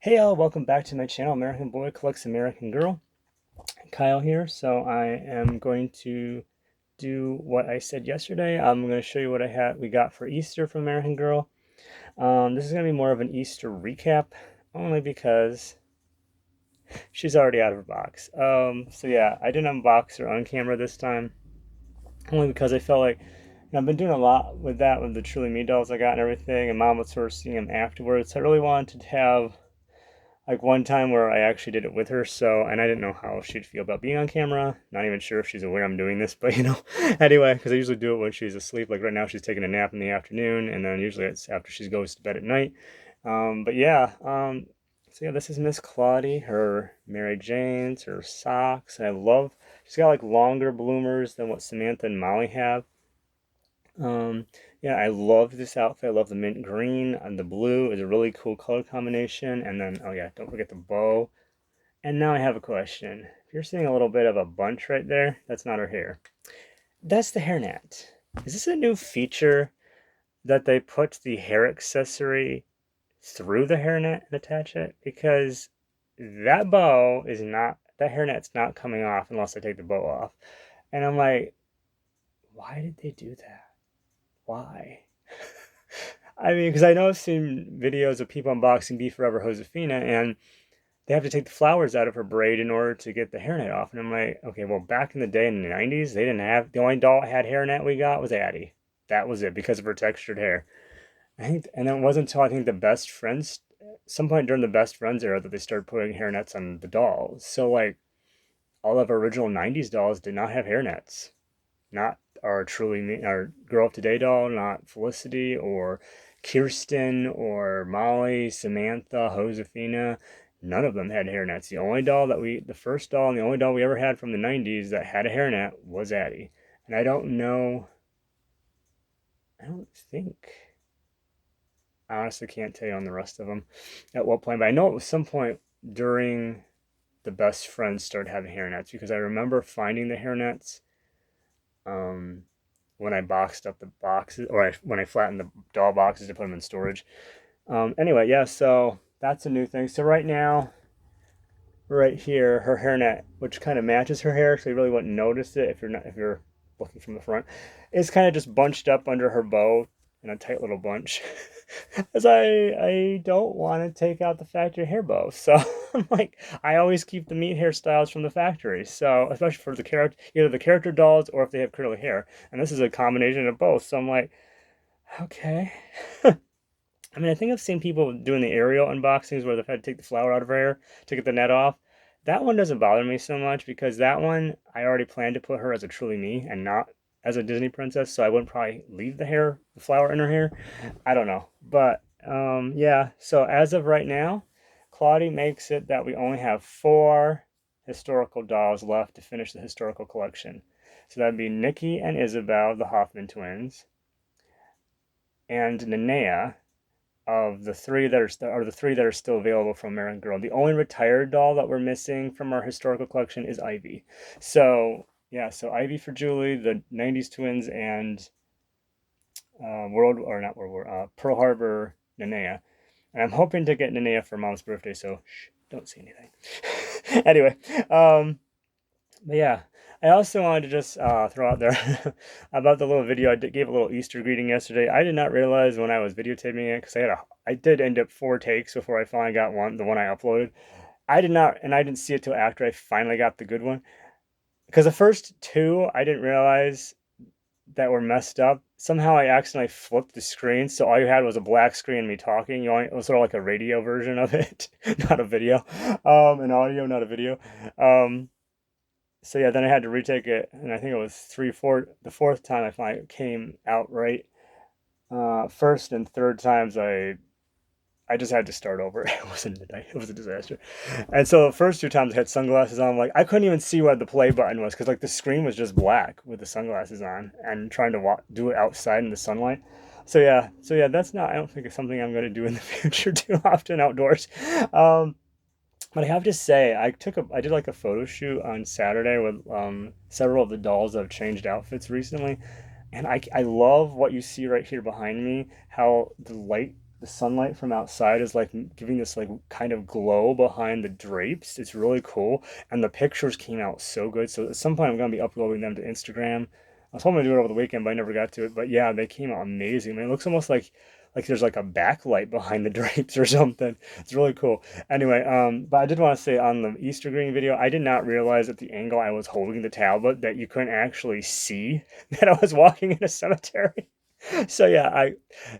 Hey y'all, welcome back to my channel, American Boy Collects American Girl. Kyle here. So I am going to do what I said yesterday. I'm going to show you what we got for Easter from American Girl. This is going to be more of an Easter recap, only because she's already out of her box. So yeah, I didn't unbox her on camera this time, only because I felt like I've been doing a lot with that with the Truly Me dolls I got and everything, and Mom was sort of seeing them afterwards. So I really wanted to have like one time where I actually did it with her, so, and I didn't know how she'd feel about being on camera. Not even sure if she's aware I'm doing this, but anyway, because I usually do it when she's asleep. Like right now, she's taking a nap in the afternoon, and then usually it's after she goes to bed at night. But yeah, so yeah, this is Miss Claudie, her Mary Janes, her socks, and I love, she's got like longer bloomers than what Samantha and Molly have. Um, yeah, I love this outfit. I love the mint green and the blue is a really cool color combination. And then, oh yeah, don't forget the bow. And now I have a question. If you're seeing a little bit of a bunch right there, that's not her hair. That's the hairnet. Is this a new feature that they put the hair accessory through the hairnet and attach it? Because that bow is not, that hairnet's not coming off unless I take the bow off. And I'm like, why did they do that? Why? I mean, because I know I've seen videos of people unboxing Be Forever Josefina, and they have to take the flowers out of her braid in order to get the hairnet off. And I'm like, okay, well, back in the day in the 90s, they didn't have, the only doll that had hairnet we got was Addie. That was it because of her textured hair. I think, and then it wasn't until I think the Best Friends, some point during the Best Friends era, that they started putting hairnets on the dolls. So, like, all of our original 90s dolls did not have hairnets. Not our our Girl of Today doll, not Felicity or Kirsten or Molly, Samantha, Josefina. None of them had hairnets. The first doll and the only doll we ever had from the 90s that had a hairnet was Addie. And I don't think, I honestly can't tell you on the rest of them at what point, but I know it was some point during the Best Friends started having hairnets because I remember finding the hairnets um, when I boxed up the boxes, when I flattened the doll boxes to put them in storage. Anyway, yeah, so that's a new thing. So right now, right here, her hairnet, which kind of matches her hair, so you really wouldn't notice it if you're looking from the front, is kind of just bunched up under her bow in a tight little bunch. As I don't want to take out the factory hair bow, so I'm like I always keep the meat hairstyles from the factory. So especially for the character, either the character dolls or if they have curly hair, and this is a combination of both. So I'm like, okay. I mean, I think I've seen people doing the Ariel unboxings where they've had to take the flower out of her hair to get the net off. That one doesn't bother me so much because that one I already planned to put her as a Truly Me and not as a Disney princess, so I wouldn't probably leave the flower in her hair. I don't know, but yeah. So as of right now, Claudie makes it that we only have four historical dolls left to finish the historical collection. So that'd be Nikki and Isabel, the Hoffman twins, and Nenea of the three that are the three that are still available from American Girl. The only retired doll that we're missing from our historical collection is Ivy. So yeah, so Ivy for Julie, the '90s twins, and Pearl Harbor Nenea. And I'm hoping to get Nenea for Mom's birthday. So shh, don't say anything. Anyway, but yeah, I also wanted to just throw out there about the little video. Gave a little Easter greeting yesterday. I did not realize when I was videotaping it because I did end up 4 takes before I finally got the one I uploaded. I didn't see it till after I finally got the good one. Because the first two I didn't realize that were messed up. Somehow I accidentally flipped the screen, so all you had was a black screen and me talking. It was sort of like a radio version of it, not a video, an audio, not a video. Um, so yeah, then I had to retake it, and I think it was the fourth time I finally came out right. First and third times I just had to start over. It was a disaster. And so the first two times I had sunglasses on, like I couldn't even see where the play button was because like the screen was just black with the sunglasses on and trying to do it outside in the sunlight. So yeah, that's not. I don't think it's something I'm going to do in the future too often outdoors. Um, but I have to say, I did like a photo shoot on Saturday with several of the dolls that have changed outfits recently, and I love what you see right here behind me. How the light the sunlight from outside is like giving this like kind of glow behind the drapes. It's really cool, and the pictures came out so good. So at some point I'm gonna be uploading them to Instagram. I was hoping to do it over the weekend, but I never got to it. But yeah, they came out amazing. I mean, it looks almost like there's like a backlight behind the drapes or something. It's really cool. Anyway, but I did want to say on the Easter green video, I did not realize at the angle I was holding the tablet that you couldn't actually see that I was walking in a cemetery. So yeah,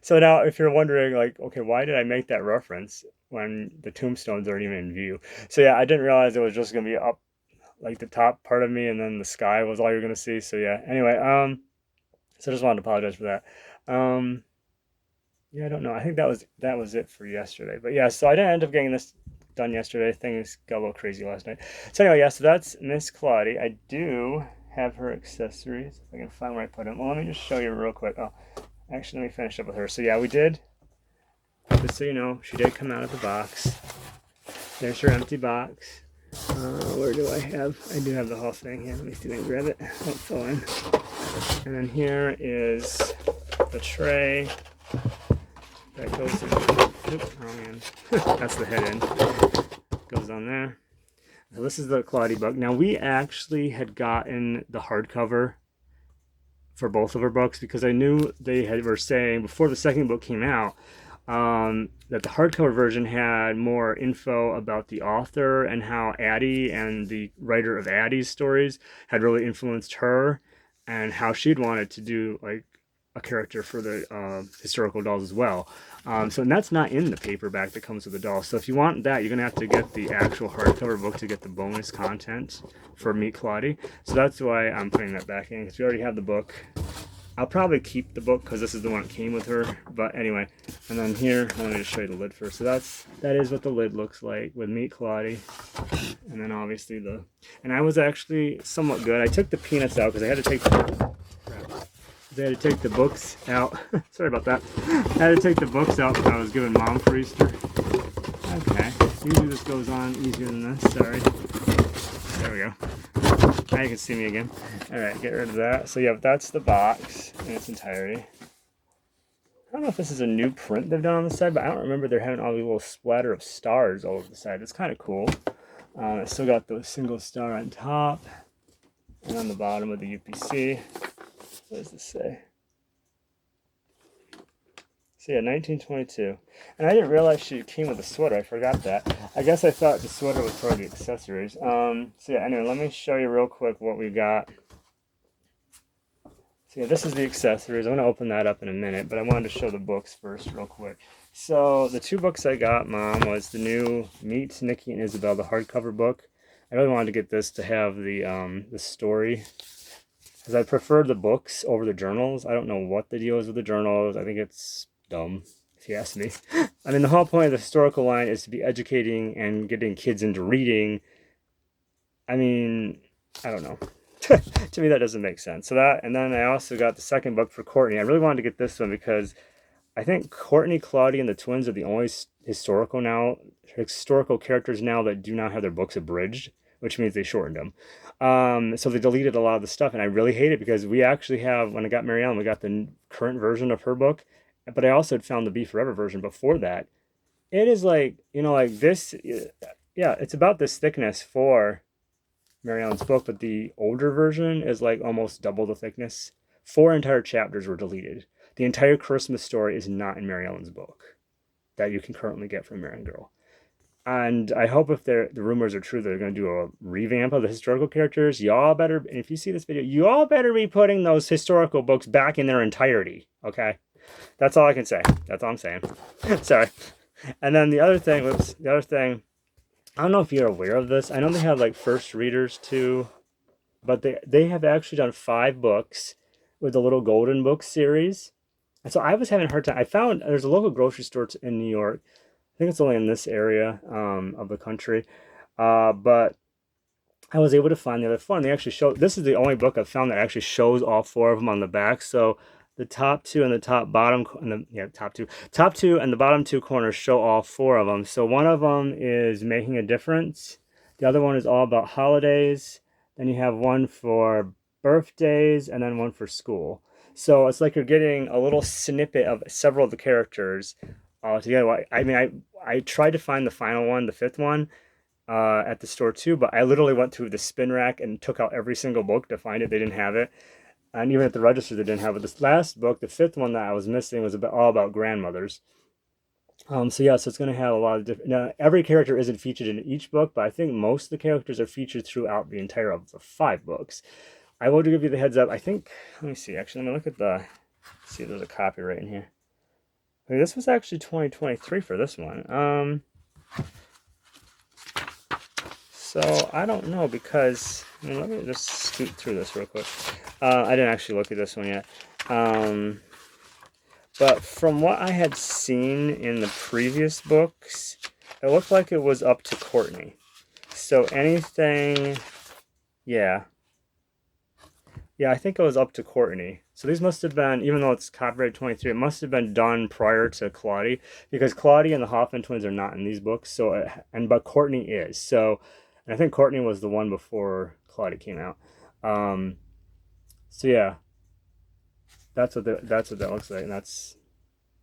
so now if you're wondering like, okay, why did I make that reference when the tombstones aren't even in view? So yeah, I didn't realize it was just gonna be up like the top part of me and then the sky was all you're gonna see. So yeah, anyway, so I just wanted to apologize for that. Yeah, I don't know. I think that was it for yesterday. But yeah, so I didn't end up getting this done yesterday. Things got a little crazy last night. So anyway, yeah, so that's Miss Claudie. I do have her accessories. If I can find where I put them. Well, let me just show you real quick. Oh, actually, let me finish up with her. So yeah, we did. Just so you know, she did come out of the box. There's her empty box. Where do I have? I do have the whole thing here. Let me see if I can grab it. Oh, it fell in. And then here is the tray. That goes in. Oops, wrong end. That's the head end. Goes on there. So this is the Claudie book. Now we actually had gotten the hardcover for both of our books because I knew were saying before the second book came out that the hardcover version had more info about the author and how Addie and the writer of Addie's stories had really influenced her and how she'd wanted to do like a character for the historical dolls as well. So and that's not in the paperback that comes with the doll. So if you want that, you're gonna have to get the actual hardcover book to get the bonus content for Meet Claudie. So that's why I'm putting that back in because we already have the book. I'll probably keep the book because this is the one that came with her. But anyway, and then here, let me just show you the lid first. So that is what the lid looks like with Meet Claudie. And then obviously and I was actually somewhat good. I took the peanuts out because I had to take the books out. Sorry about that. I had to take the books out that I was giving Mom for Easter. Okay, usually this goes on easier than this. Sorry. There we go. Now you can see me again. Alright, get rid of that. So yeah, that's the box in its entirety. I don't know if this is a new print they've done on the side, but I don't remember there having all these little splatter of stars all over the side. It's kind of cool. I still got the single star on top and on the bottom of the UPC. What does this say? So yeah, 1922. And I didn't realize she came with a sweater. I forgot that. I guess I thought the sweater was part of the accessories. So yeah, anyway, let me show you real quick what we got. So yeah, this is the accessories. I'm going to open that up in a minute, but I wanted to show the books first real quick. So the two books I got, Mom, was the new Meet Nikki and Isabel, the hardcover book. I really wanted to get this to have the story, because I prefer the books over the journals. I don't know what the deal is with the journals. I think it's dumb, if you ask me. I mean, the whole point of the historical line is to be educating and getting kids into reading. I mean, I don't know. To me, that doesn't make sense. So that, and then I also got the second book for Courtney. I really wanted to get this one because I think Courtney, Claudie, and the twins are the only historical characters now that do not have their books abridged, which means they shortened them. So they deleted a lot of the stuff, and I really hate it because we actually have, when I got Mary Ellen, we got the current version of her book, but I also had found the Be Forever version before that. It is like, like this, yeah, it's about this thickness for Mary Ellen's book, but the older version is like almost double the thickness. 4 entire chapters were deleted. The entire Christmas story is not in Mary Ellen's book that you can currently get from American Girl. And I hope if the rumors are true, they're going to do a revamp of the historical characters. Y'all better, and if you see this video, you all better be putting those historical books back in their entirety, okay? That's all I can say. That's all I'm saying. Sorry. And then the other thing, I don't know if you're aware of this. I know they have like first readers too, but they have actually done 5 books with the Little Golden Book series. And so I was having a hard time. I found there's a local grocery store in New York. I think it's only in this area of the country. But I was able to find the other 4. And they actually show, this is the only book I've found that actually shows all 4 of them on the back. So the top 2 and the top 2 and the bottom 2 corners show all 4 of them. So one of them is Making a Difference. The other one is all about holidays. Then you have one for birthdays and then one for school. So it's like you're getting a little snippet of several of the characters all together. I mean, I tried to find the final one, the fifth one, at the store too, but I literally went through the spin rack and took out every single book to find it. They didn't have it. And even at the register, they didn't have it. This last book, the fifth one that I was missing, was all about grandmothers. So yeah, so it's going to have a lot of different. Now, every character isn't featured in each book, but I think most of the characters are featured throughout the entire of the 5 books. I will give you the heads up. I think. Let me see. Actually, let me look at the. See if there's a copyright in here. I mean, this was actually 2023 for this one. So I don't know because let me just scoot through this real quick. I didn't actually look at this one yet. But from what I had seen in the previous books, it looked like it was up to Courtney. So anything, yeah. Yeah, I think it was up to Courtney. So these must have been, even though it's copyright 23, it must have been done prior to Claudie, because Claudie and the Hoffman twins are not in these books. So, but Courtney is. So, and I think Courtney was the one before Claudie came out. So yeah, that's what that looks like, and that's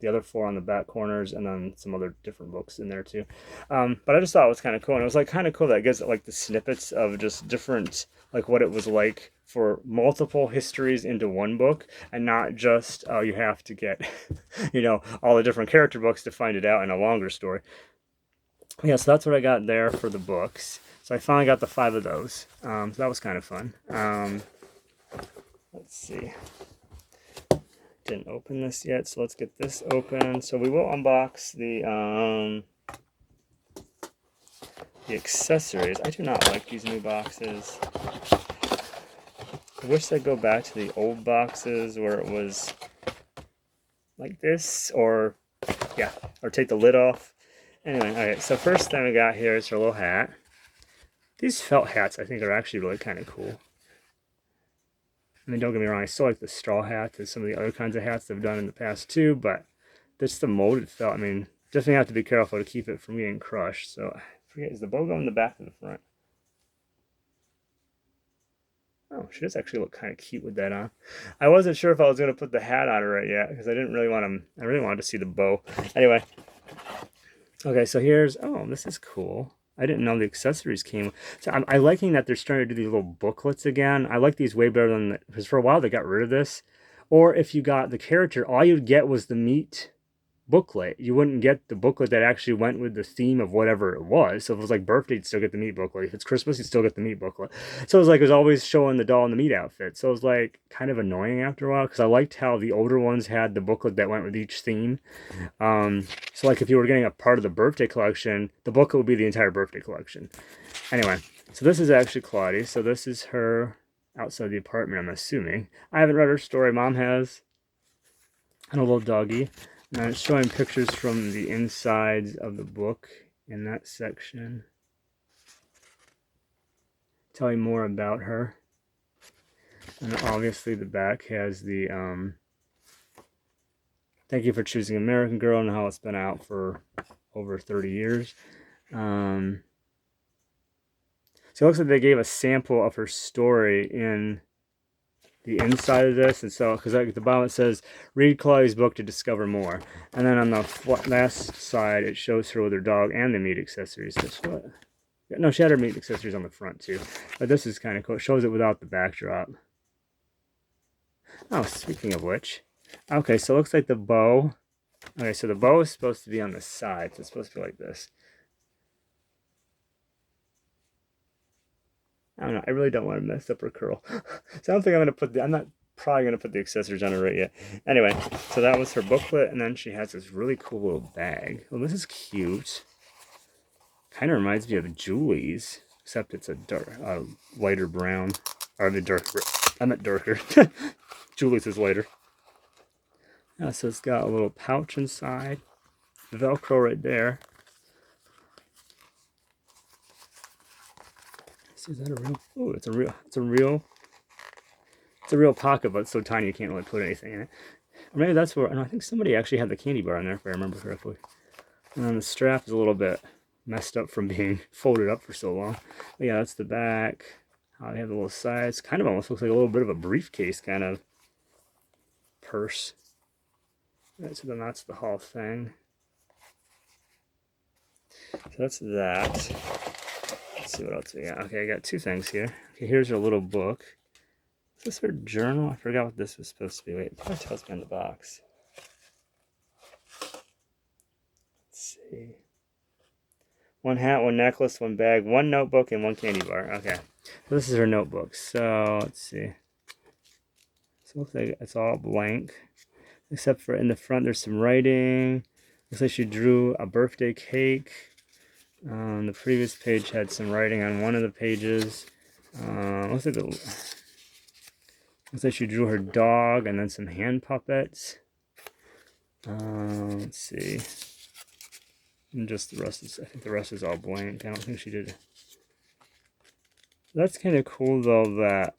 the other 4 on the back corners, and then some other different books in there too. But I just thought it was kind of cool, and it was like kind of cool that it gives like the snippets of just different, like what it was like for multiple histories into one book, and not just you have to get all the different character books to find it out in a longer story. Yeah, so that's what I got there for the books. So I finally got the 5 of those. So that was kind of fun. Let's see. Didn't open this yet, so let's get this open. So we will unbox the accessories. I do not like these new boxes. I wish they'd go back to the old boxes where it was like this, or yeah, or take the lid off. Anyway, alright, so first thing we got here is her little hat. These felt hats I think are actually really kind of cool. I mean, don't get me wrong, I still like the straw hat and some of the other kinds of hats they've done in the past too, but this the molded felt. I mean, definitely have to be careful to keep it from getting crushed. So, I forget, is the bow going in the back or the front? Oh, she does actually look kind of cute with that on. I wasn't sure if I was going to put the hat on her right yet, because I didn't really want to, I really wanted to see the bow. Anyway, okay, so here's, oh, this is cool. I didn't know the accessories came. So I'm liking that they're starting to do these little booklets again. I like these way better than, because for a while they got rid of this. Or if you got the character, all you'd get was the meat booklet. You wouldn't get the booklet that actually went with the theme of whatever it was. So if it was like birthday, you'd still get the meat booklet. If it's Christmas, you'd still get the meat booklet. So it was like, it was always showing the doll in the meat outfit. So it was like kind of annoying after a while, because I liked how the older ones had the booklet that went with each theme. So like if you were getting a part of the birthday collection, the booklet would be the entire birthday collection. Anyway, so this is actually Claudie. So this is her outside the apartment, I'm assuming. I haven't read her story. Mom has. And a little doggy. And it's showing pictures from the insides of the book in that section, telling more about her. And obviously the back has the thank you for choosing American Girl, and how it's been out for over 30 years. So it looks like they gave a sample of her story in the inside of this, and so because at the bottom it says read Claudie's book to discover more, and then on the last side it shows her with her dog and the meat accessories. That's what, no, she had her meat accessories on the front too, but this is kind of cool. It shows it without the backdrop. Oh, speaking of which, okay, so it looks like the bow. Okay, so the bow is supposed to be on the side, so it's supposed to be like this. I don't know, I really don't want to mess up her curl. So I don't think I'm going to put I'm not probably going to put the accessories on her right yet. Anyway, so that was her booklet, and then she has this really cool little bag. Oh, this is cute. Kind of reminds me of Julie's, except it's a lighter brown. Or the darker, I meant darker. Julie's is lighter. Yeah, so it's got a little pouch inside. Velcro right there. Is that a real? Oh, it's a real pocket, but it's so tiny you can't really put anything in it. Or maybe that's where, I think somebody actually had the candy bar in there, if I remember correctly. And then the strap is a little bit messed up from being folded up for so long. But yeah, that's the back. They have the little sides. Kind of almost looks like a little bit of a briefcase kind of purse. Right, so then that's the whole thing. So that's that. Let's see what else we got. Okay, I got two things here. Okay, here's her little book. Is this her journal? I forgot what this was supposed to be. Wait, it probably tells me on the box. Let's see. One hat, one necklace, one bag, one notebook, and one candy bar. Okay. So this is her notebook. So let's see. So it looks like it's all blank. Except for in the front there's some writing. Looks like she drew a birthday cake. The previous page had some writing on one of the pages. Looks like she drew her dog and then some hand puppets. Let's see. And just the rest is, I think the rest is all blank. I don't think she did. That's kind of cool though that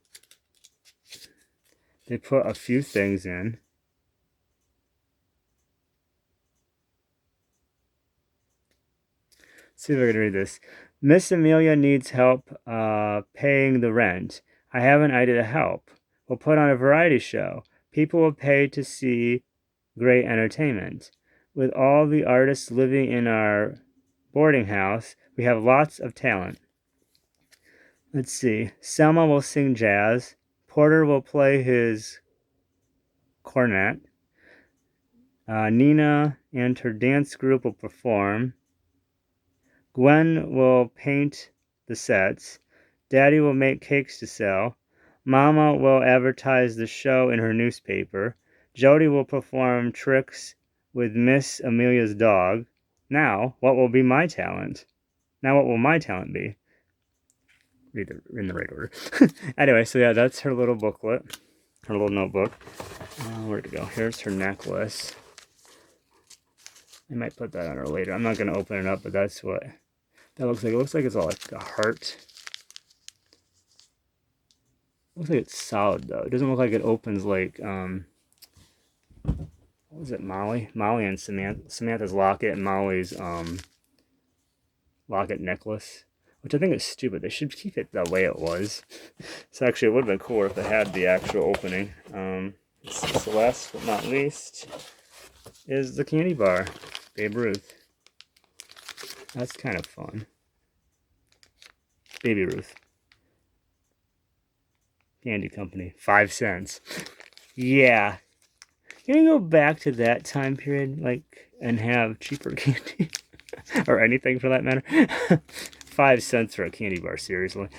they put a few things in. Let's see if I can read this. Miss Amelia needs help paying the rent. I have an idea to help. We'll put on a variety show. People will pay to see great entertainment. With all the artists living in our boarding house, we have lots of talent. Let's see. Selma will sing jazz. Porter will play his cornet. Nina and her dance group will perform. Gwen will paint the sets. Daddy will make cakes to sell. Mama will advertise the show in her newspaper. Jody will perform tricks with Miss Amelia's dog. Now, what will be my talent? Now, what will my talent be? Read it in the right order. Anyway, so yeah, that's her little booklet, her little notebook. Where'd it go? Here's her necklace. I might put that on her later. I'm not going to open it up, but that's what that looks like. It looks like it's all like a heart. Looks like it's solid though. It doesn't look like it opens like what was it, Molly? Molly and Samantha's locket and Molly's locket necklace. Which I think is stupid. They should keep it the way it was. So actually it would have been cooler if it had the actual opening. So last but not least is the candy bar. Babe Ruth. That's kind of fun. Baby Ruth. Candy company. 5 cents. Yeah. Can you go back to that time period, like, and have cheaper candy? Or anything for that matter? 5 cents for a candy bar, seriously.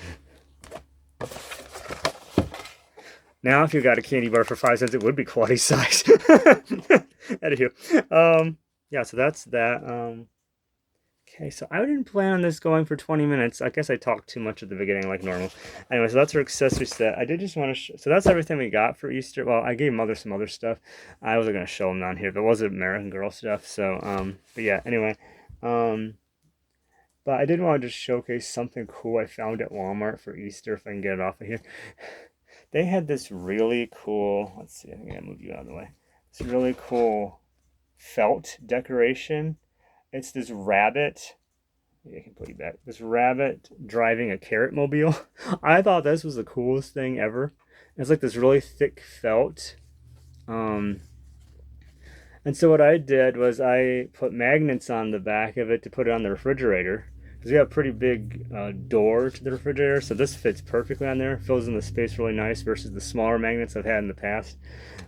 Now, if you got a candy bar for 5 cents, it would be quality size. Anywho, yeah, so that's that. Okay, so I didn't plan on this going for 20 minutes. I guess I talked too much at the beginning, like normal. Anyway, so that's our accessory set. I did just want to so that's everything we got for Easter. Well, I gave Mother some other stuff. I wasn't going to show them on here, but it was American Girl stuff. So, but yeah, anyway. But I did want to just showcase something cool I found at Walmart for Easter, if I can get it off of here. They had this really cool, let's see, I think I gotta move you out of the way. This really cool felt decoration. It's this rabbit, I can put you back, this rabbit driving a carrot mobile. I thought this was the coolest thing ever. It's like this really thick felt. And so what I did was I put magnets on the back of it to put it on the refrigerator. Because we have a pretty big door to the refrigerator, so this fits perfectly on there. Fills in the space really nice versus the smaller magnets I've had in the past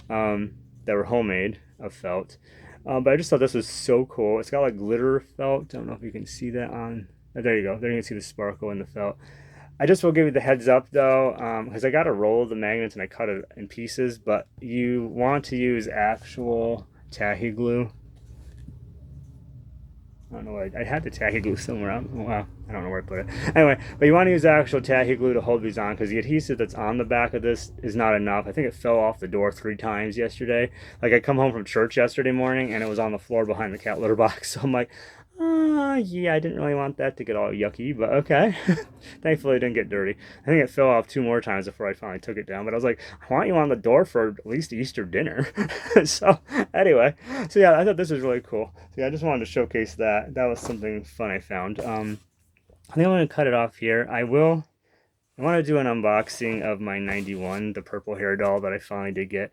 that were homemade of felt. But I just thought this was so cool. It's got like glitter felt. I don't know if you can see that on. Oh, there you go. There you can see the sparkle in the felt. I just will give you the heads up though, because I got a roll of the magnets and I cut it in pieces. But you want to use actual tacky glue. I don't know where I had the tacky glue somewhere. Well, I don't know where I put it. Anyway, but you want to use actual tacky glue to hold these on because the adhesive that's on the back of this is not enough. I think it fell off the door 3 times yesterday. Like I come home from church yesterday morning and it was on the floor behind the cat litter box. So I'm like, yeah, I didn't really want that to get all yucky, but okay. Thankfully, it didn't get dirty. I think it fell off 2 more times before I finally took it down, but I was like, I want you on the door for at least Easter dinner. So, anyway, so yeah, I thought this was really cool. So yeah, I just wanted to showcase that. That was something fun I found. I think I'm going to cut it off here. I want to do an unboxing of my 91, the purple hair doll that I finally did get.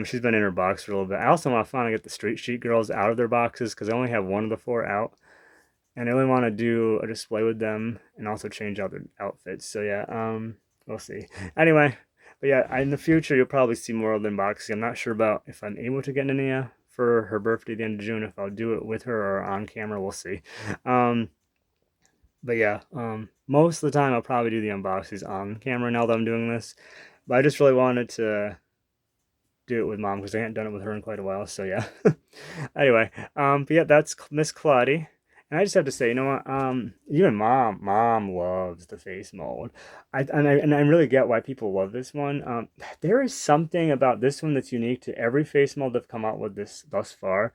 She's been in her box for a little bit. I also want to finally get the Street Sheet Girls out of their boxes because I only have one of the 4 out. and I really want to do a display with them and also change out their outfits. So yeah, we'll see. Anyway, but yeah, in the future you'll probably see more of the unboxing. I'm not sure about if I'm able to get Nania for her birthday at the end of June. If I'll do it with her or on camera, we'll see. But yeah, most of the time I'll probably do the unboxings on camera now that I'm doing this. But I just really wanted to do it with mom because I hadn't done it with her in quite a while. So yeah. Anyway, but yeah, that's Miss Claudie. And I just have to say, you know what? Even mom loves the face mold. And I really get why people love this one. There is something about this one that's unique to every face mold they've come out with this thus far.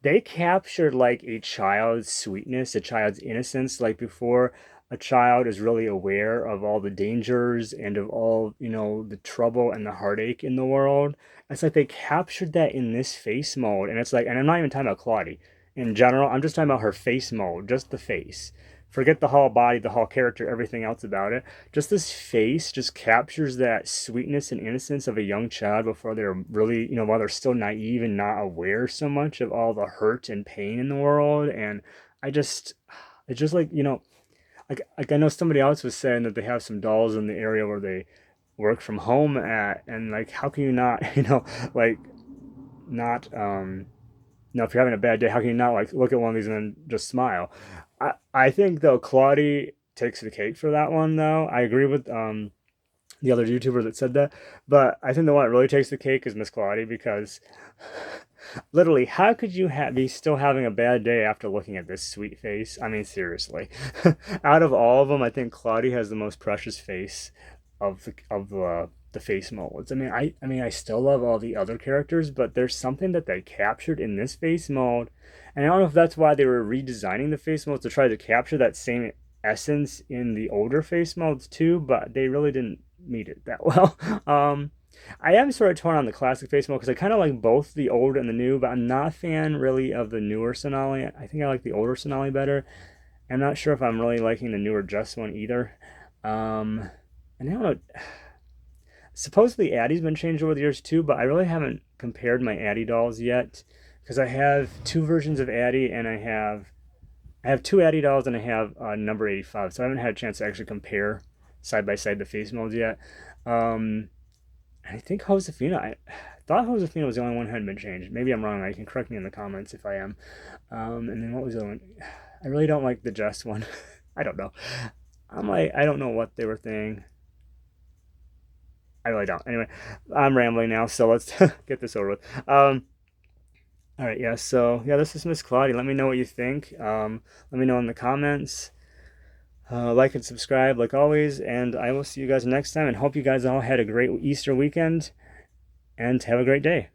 They captured like a child's sweetness, a child's innocence, like before a child is really aware of all the dangers and of all, the trouble and the heartache in the world. It's like they captured that in this face mode. And it's like, and I'm not even talking about Claudie in general, I'm just talking about her face mode, just the face. Forget the whole body, the whole character, everything else about it. Just this face just captures that sweetness and innocence of a young child before they're really, while they're still naive and not aware so much of all the hurt and pain in the world. And I just, it's just like, like I know somebody else was saying that they have some dolls in the area where they work from home at, and like, how can you not, like, not, if you're having a bad day, how can you not like look at one of these and then just smile? I think though Claudie takes the cake for that one though. I agree with the other YouTuber that said that, but I think the one that really takes the cake is Miss Claudie because literally, how could you be still having a bad day after looking at this sweet face? I mean, seriously. Out of all of them, I think Claudie has the most precious face of the face molds. I still love all the other characters, but there's something that they captured in this face mold, and I don't know if that's why they were redesigning the face molds to try to capture that same essence in the older face molds too, but they really didn't meet it that well. I am sort of torn on the classic face mode because I kind of like both the old and the new, but I'm not a fan really of the newer Sonali. I think I like the older Sonali better. I'm not sure if I'm really liking the newer Just one either. And I don't know. Supposedly Addie's been changed over the years too, but I really haven't compared my Addie dolls yet because I have two versions of Addie and I have two Addie dolls and I have number 85, so I haven't had a chance to actually compare side by side the face molds yet. I think Josefina. I thought Josefina was the only one who hadn't been changed. Maybe I'm wrong. You can correct me in the comments if I am. And then what was the other one? I really don't like the Just one. I don't know. I don't know what they were thinking. I really don't. Anyway, I'm rambling now, so let's get this over with. All right, yeah. So yeah, this is Miss Claudie. Let me know what you think. Let me know in the comments. Like and subscribe like always, and I will see you guys next time, and hope you guys all had a great Easter weekend and have a great day.